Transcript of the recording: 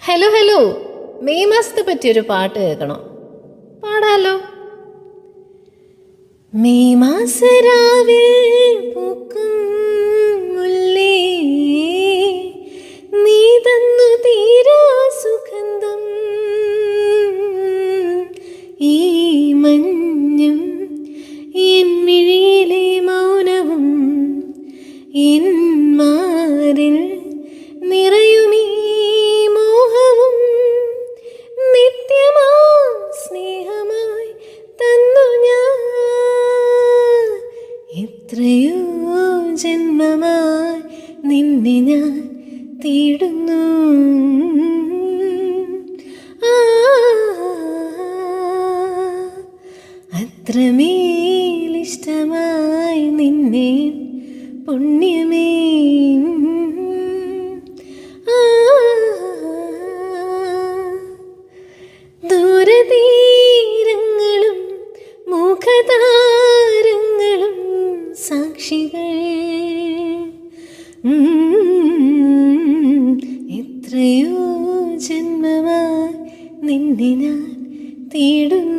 Hello hello, May മാസത്തെ പറ്റിയൊരു പാട്ട് കേൾക്കണോ? പാടാലോ. മെയ് മാസരാവിൽ പൂക്കും മുല്ലേ, നീ തന്നു തീരാ സുഗന്ധം. ഈ മഞ്ഞും എൻ മിഴിയിലെ മൗനവും എൻ മാറിൽ നിറയുമീ മോഹവും നിത്യമാ സ്നേഹമായി തന്നു ഞാൻ. എത്രയോ ജന്മമായി നിന്നെ ഞാൻ തേടുന്നു. അത്രമേലിഷ്ടമായി നിന്നെ പുണ്യമേ. ദൂരതീരങ്ങളും മുഖതാരങ്ങളും സാക്ഷികൾ. എത്രയോ ജന്മമായി നിന്നെ ഞാൻ തേടുന്നു.